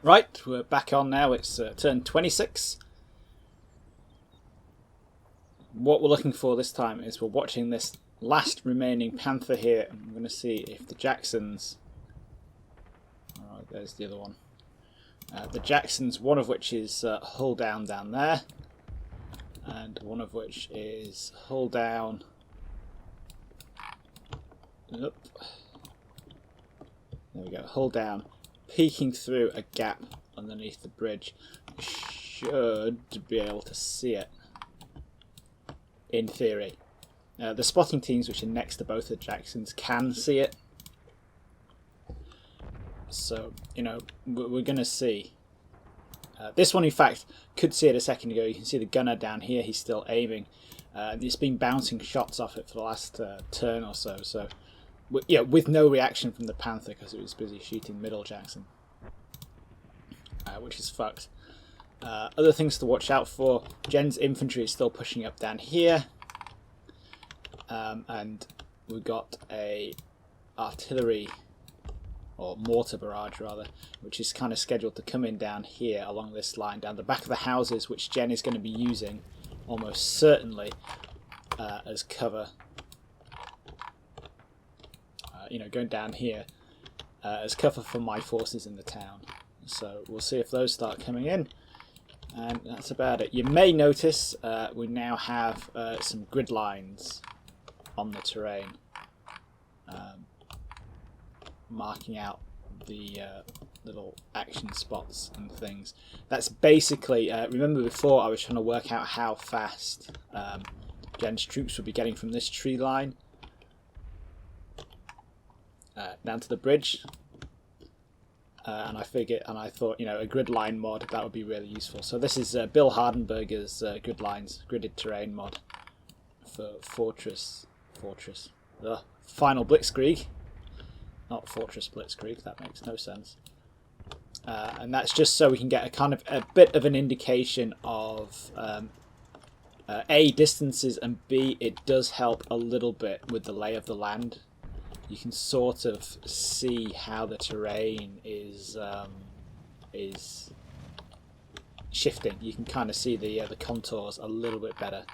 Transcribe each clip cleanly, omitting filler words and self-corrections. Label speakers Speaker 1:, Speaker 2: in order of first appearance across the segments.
Speaker 1: Right, we're back on now. It's turn 26. What we're looking for this time is we're watching this last remaining panther here, and we're going to see if the Jacksons... Oh, there's the other one. The Jacksons, one of which is hull down there, and one of which is hull down... There we go, hull down, peeking through a gap underneath the bridge. Should be able to see it, in theory. The spotting teams, which are next to both the Jacksons, can see it. So, you know, we're going to see. This one, in fact, could see it a second ago. You can see the gunner down here. He's still aiming. It's been bouncing shots off it for the last turn or so. So, yeah, with no reaction from the Panther because it was busy shooting middle Jackson, which is fucked. Other things to watch out for. Jen's infantry is still pushing up down here, and we've got a artillery or mortar barrage rather, which is kind of scheduled to come in down here along this line, down the back of the houses, which Jen is going to be using almost certainly as cover. You know, going down here as cover for my forces in the town. So we'll see if those start coming in, and that's about it. You may notice we now have some grid lines on the terrain, marking out the little action spots and things. That's basically, remember before I was trying to work out how fast Jen's troops would be getting from this tree line down to the bridge, and I thought, you know, a grid line mod, that would be really useful. So this is Bill Hardenberger's grid lines, gridded terrain mod for Final Blitzkrieg, not Fortress Blitzkrieg. That makes no sense. And that's just so we can get a bit of an indication of A, distances, and B, it does help a little bit with the lay of the land. You can sort of see how the terrain is shifting. You can kind of see the contours a little bit better.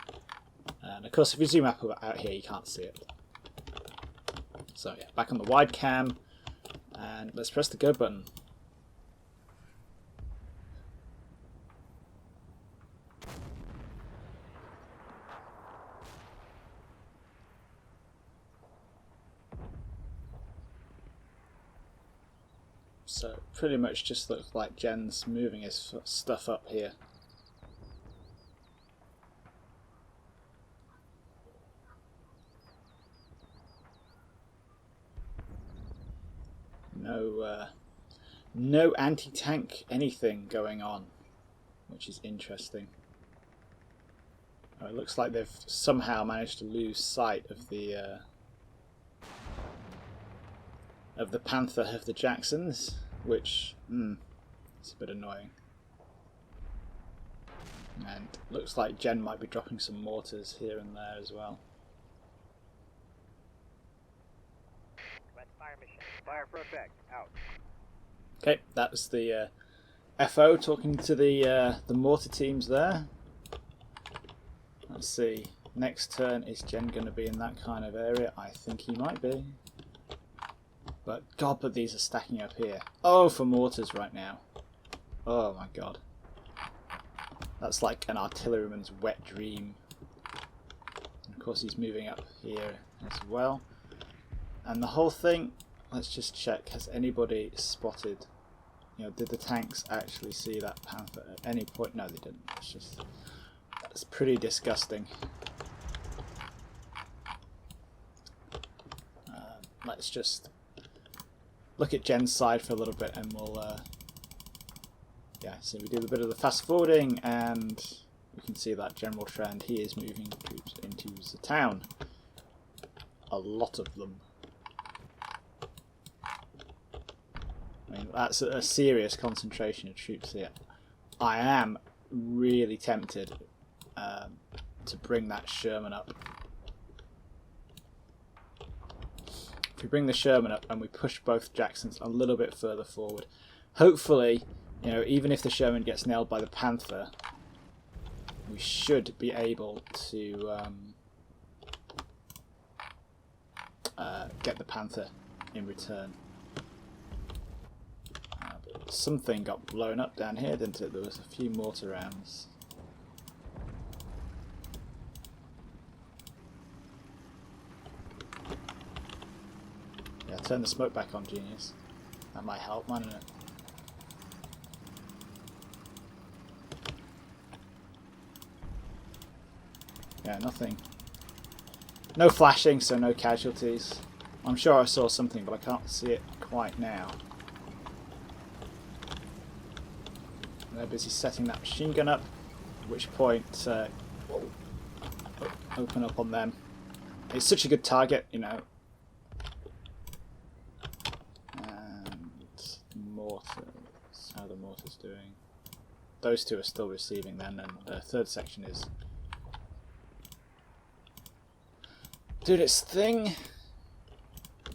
Speaker 1: And of course, if you zoom up out here, you can't see it. So yeah, back on the wide cam, and let's press the go button. So pretty much just looks like Jen's moving his stuff up here. No anti-tank anything going on, which is interesting. Oh, it looks like they've somehow managed to lose sight of the Panther of the Jacksons, which it's a bit annoying. And looks like Jen might be dropping some mortars here and there as well.
Speaker 2: Fire for effect. Out.
Speaker 1: Okay, that's the FO talking to the mortar teams there. Let's see. Next turn, is Jen going to be in that kind of area? I think he might be. But God, but these are stacking up here. Oh, for mortars right now. Oh my God. That's like an artilleryman's wet dream. And of course he's moving up here as well. And the whole thing, let's just check, has anybody spotted, you know, did the tanks actually see that Panther at any point? No, they didn't. That's pretty disgusting. Let's just look at Jen's side for a little bit, and we'll yeah, so we do a bit of the fast forwarding, and we can see that general trend. He is moving troops into the town, a lot of them. I mean, that's a serious concentration of troops here. I am really tempted to bring that Sherman up. If we bring the Sherman up and we push both Jacksons a little bit further forward, hopefully you know, even if the Sherman gets nailed by the Panther, we should be able to get the Panther in return. But something got blown up down here, didn't it? There was a few mortar rounds. Yeah, turn the smoke back on, genius. That might help, mightn't it? Yeah, nothing. No flashing, so no casualties. I'm sure I saw something, but I can't see it quite now. They're busy setting that machine gun up, at which point open up on them. It's such a good target, you know. And mortars. How are the mortars doing? Those two are still receiving then, and the third section is... Dude, its thing.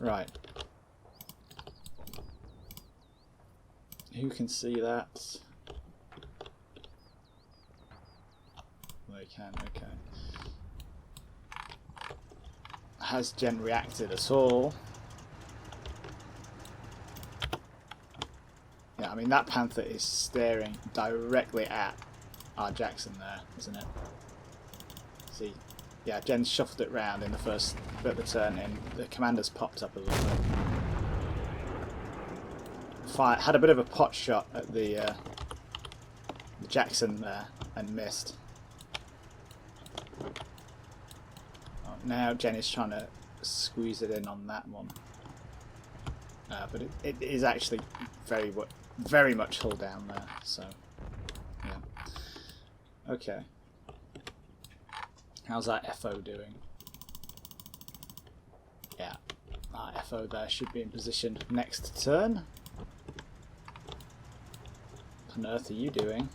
Speaker 1: Right. Who can see that? They can, okay. Has Gen reacted at all? Yeah, I mean that Panther is staring directly at our Jackson there, isn't it? See? Yeah, Jen shuffled it round in the first bit of the turn in. The commander's popped up a little bit. Had a bit of a pot shot at the Jackson there and missed. Oh, now Jen is trying to squeeze it in on that one. But it is actually very much hull down there, so yeah. Okay. How's that FO doing? Yeah, our FO there should be in position next turn. What on earth are you doing?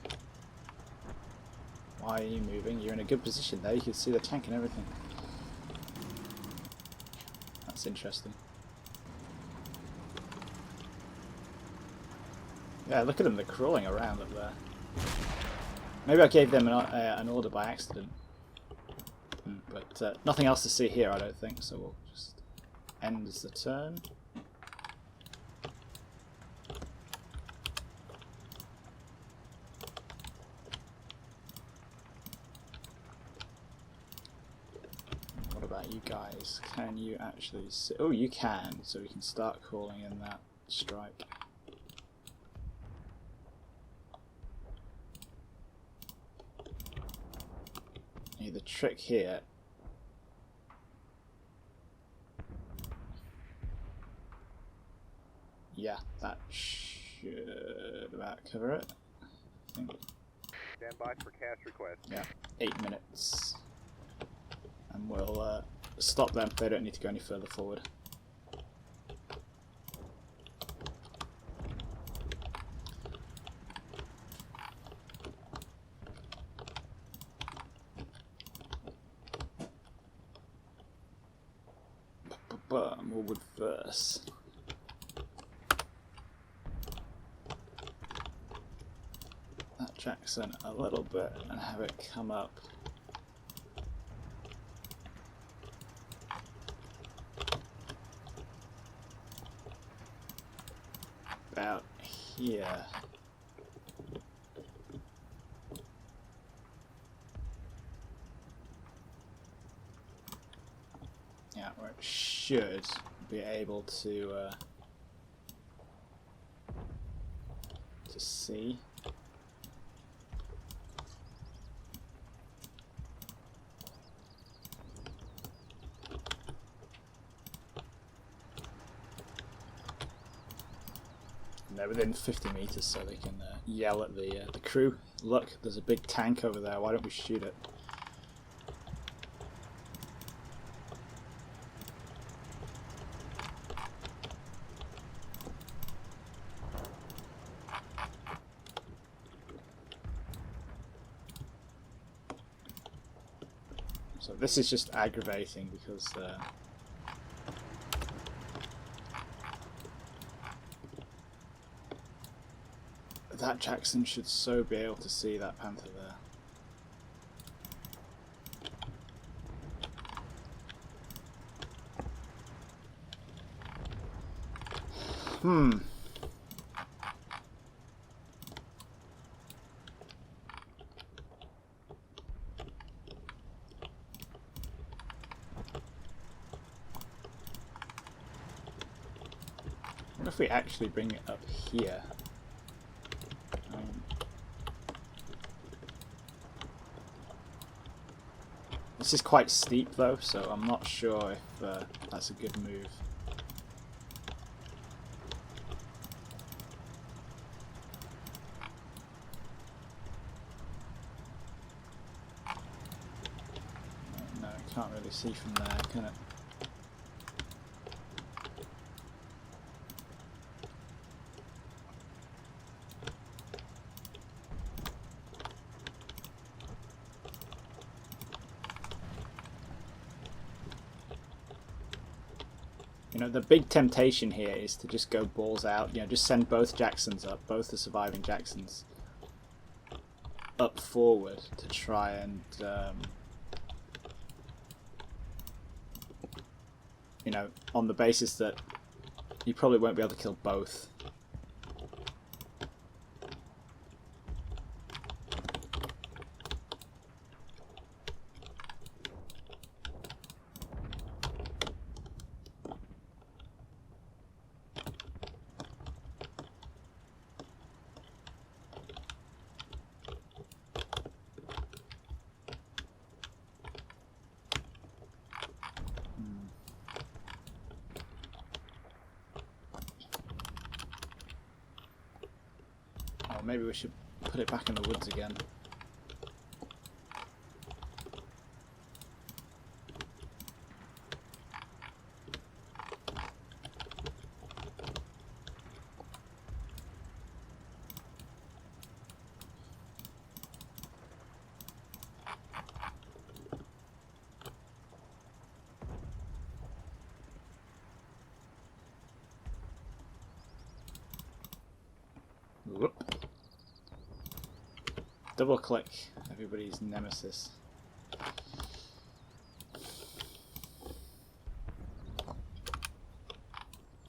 Speaker 1: Why are you moving? You're in a good position there, you can see the tank and everything. That's interesting. Yeah, look at them, they're crawling around up there. Maybe I gave them an order by accident. But nothing else to see here, I don't think, so we'll just end the turn. What about you guys? Can you actually see? Oh, you can, so we can start calling in that strike. The trick here yeah, that should about cover it, I think.
Speaker 2: Stand by for cash request.
Speaker 1: Yeah, 8 minutes and we'll stop them. They don't need to go any further forward. We'll reverse. That Jackson a little bit and have it come up. About here. Yeah, where it should be able to see. And they're within 50 meters, so they can yell at the crew. Look, there's a big tank over there. Why don't we shoot it? So this is just aggravating because That Jackson should so be able to see that Panther there. What if we actually bring it up here? This is quite steep though, so I'm not sure if that's a good move. No, I can't really see from there, can it? You know, the big temptation here is to just go balls out, you know, just send both Jacksons up, both the surviving Jacksons up forward to try and, you know, on the basis that you probably won't be able to kill both. Maybe we should put it back in the woods again. Whoop. Double click everybody's nemesis.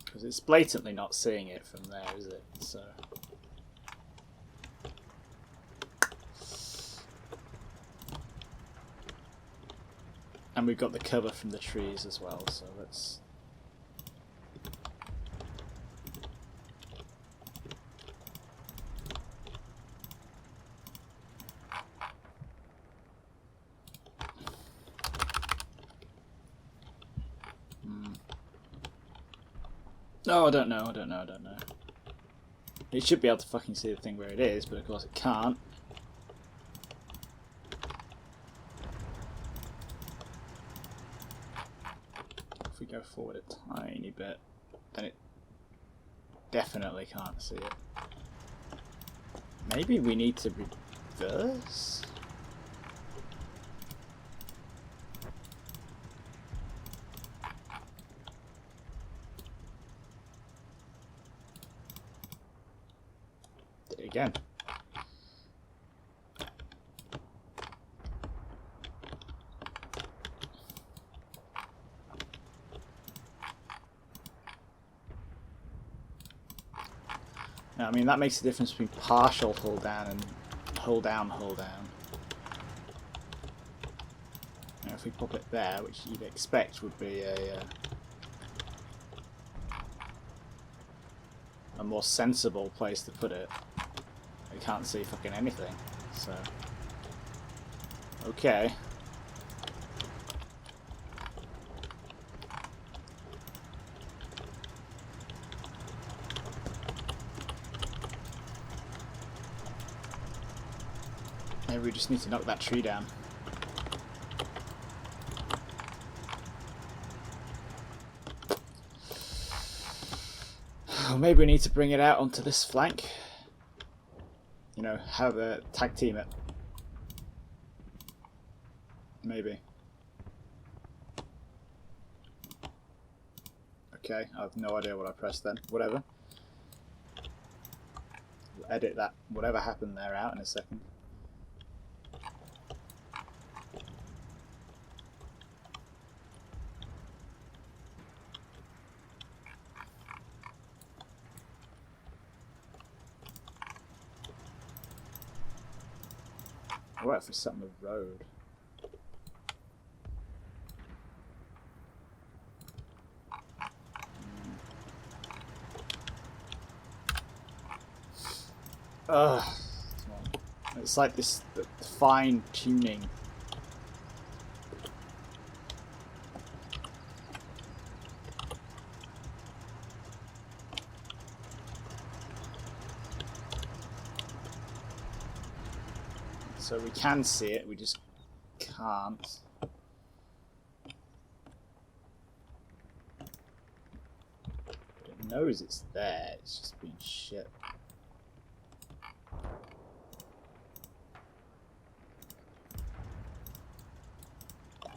Speaker 1: Because it's blatantly not seeing it from there, is it? So. And we've got the cover from the trees as well, so let's. Oh, I don't know. It should be able to fucking see the thing where it is, but of course it can't. If we go forward a tiny bit, then it definitely can't see it. Maybe we need to reverse? Again. Now, I mean, that makes a difference between partial hold down and hold down, hold down. Now, if we pop it there, which you'd expect would be a more sensible place to put it. I can't see fucking anything, so okay. Maybe we just need to knock that tree down. Or maybe we need to bring it out onto this flank. You know, have a tag team it. Maybe. Okay, I have no idea what I pressed then. Whatever. We'll edit that, whatever happened there, out in a second. What if it's something with road? Ugh. It's like this the fine tuning. So we can see it, we just can't. It knows it's there, it's just being shit.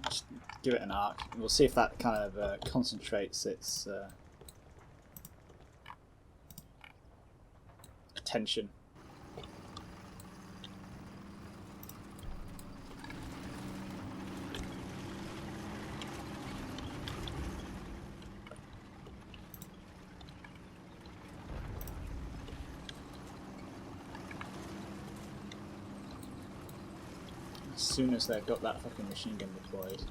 Speaker 1: Just give it an arc. We'll see if that kind of concentrates its attention. As soon as they've got that fucking machine gun deployed.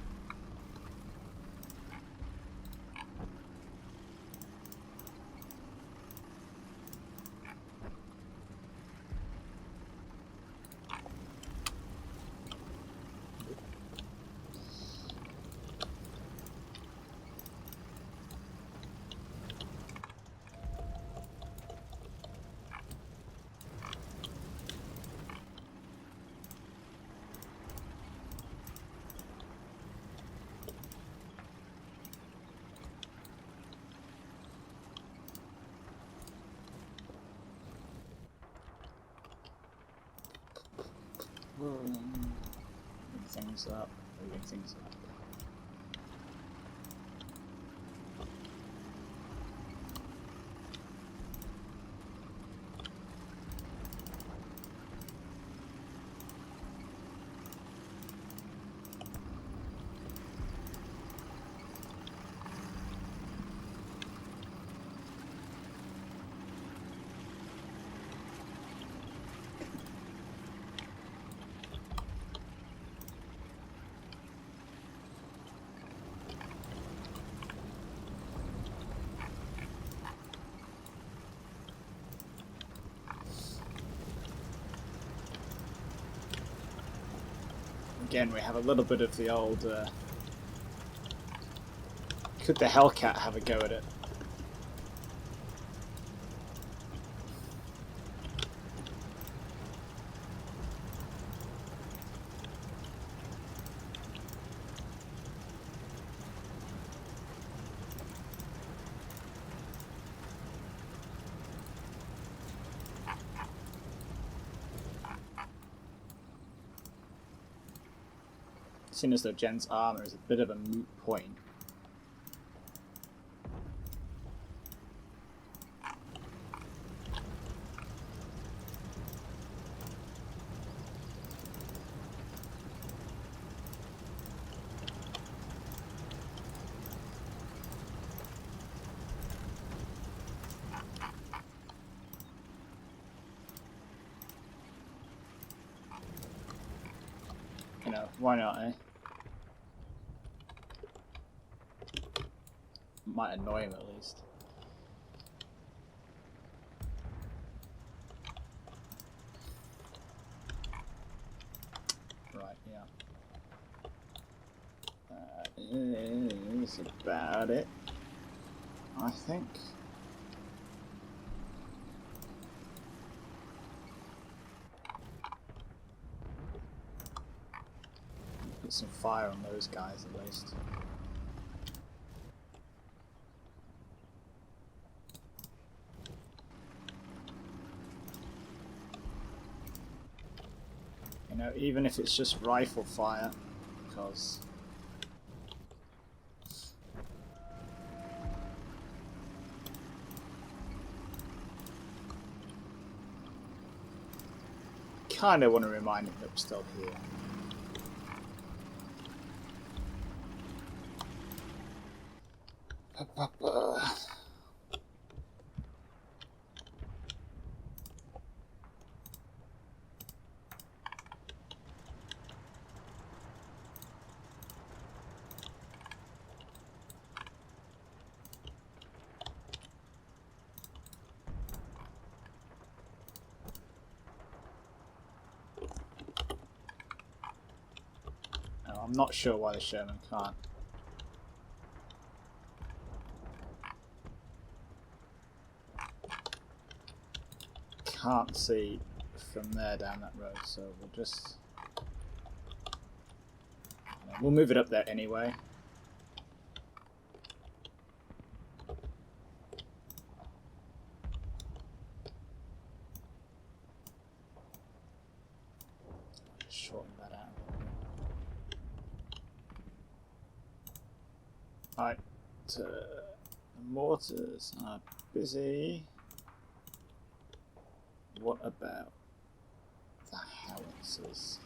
Speaker 1: Moving things up, moving things up. Again, we have a little bit of the old, could the Hellcat have a go at it? Seeing as though Jen's armor is a bit of a moot point. You know, why not, eh? Might annoy him at least. Right, yeah. That is about it, I think. Put some fire on those guys at least. You know, even if it's just rifle fire, because kind of want to remind him that we're still here. I'm not sure why the Sherman can't. Can't see from there down that road, so we'll just... We'll move it up there anyway. Shorten that out. Right, the mortars are busy. What about the howitzers?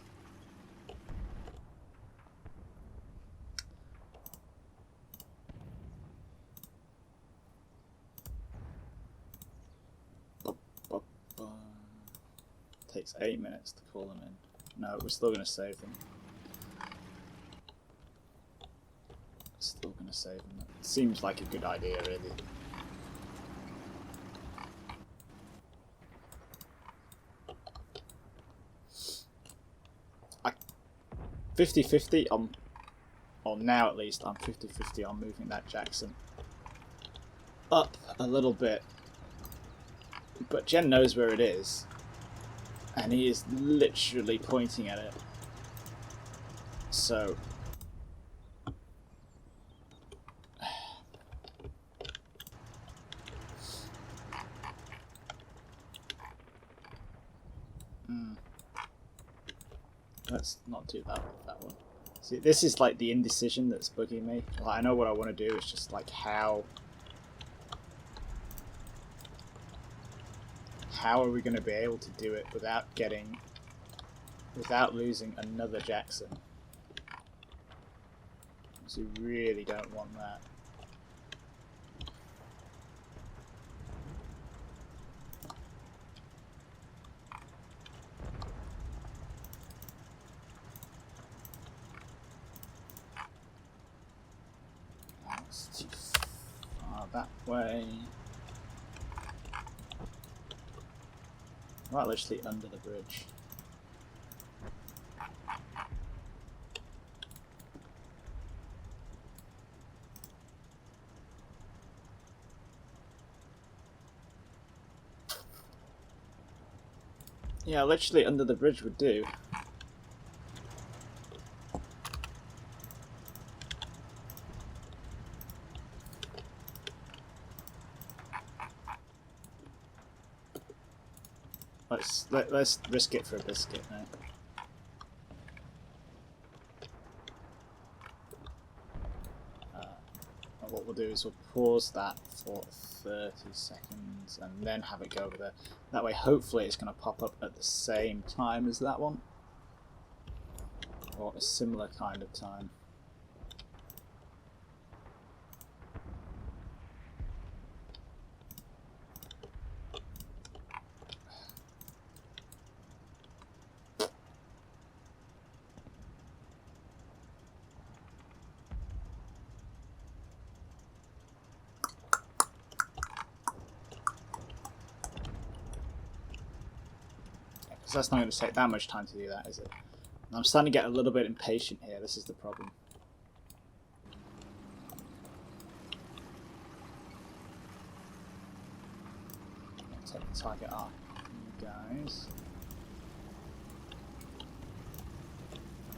Speaker 1: Takes 8 minutes to call them in. No, we're still going to save them. Still going to save them. It seems like a good idea, really. 50-50 on, or now at least, I'm 50-50 on moving that Jackson up a little bit. But Jen knows where it is, and he is literally pointing at it. So let's not do that with that one. See, this is like the indecision that's bugging me. Like, I know what I want to do, it's just like how are we going to be able to do it without losing another Jackson? So we really don't want that. That's too far that way. Right, literally under the bridge. Yeah, literally under the bridge would do. Let's risk it for a biscuit now. What we'll do is we'll pause that for 30 seconds and then have it go over there. That way, hopefully, it's going to pop up at the same time as that one, or a similar kind of time. So that's not going to take that much time to do that, is it? And I'm starting to get a little bit impatient here. This is the problem. Take the target off, you guys.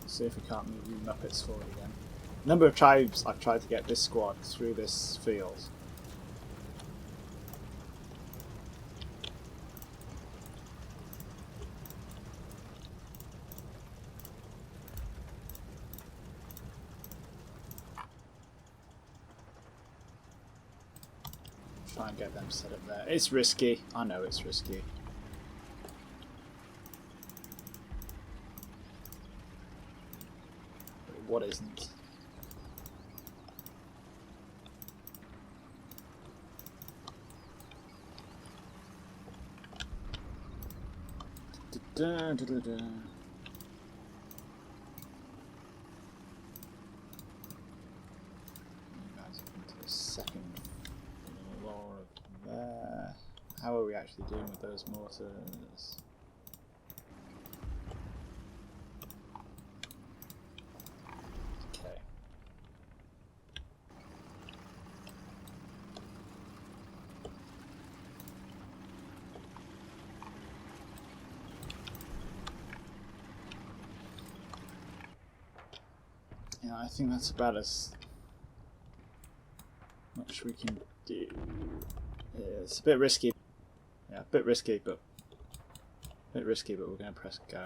Speaker 1: Let's see if we can't move you Muppets forward again. A number of tribes I've tried to get this squad through this field. Try and get them set up there. It's risky. I know it's risky. what isn't. Da, da, da, da. Guys, into the second floor of there. How are we actually doing with those mortars? Okay. Yeah, I think that's about as much we can do. Yeah, it's a bit risky. Yeah, a bit risky, but we're going to press go.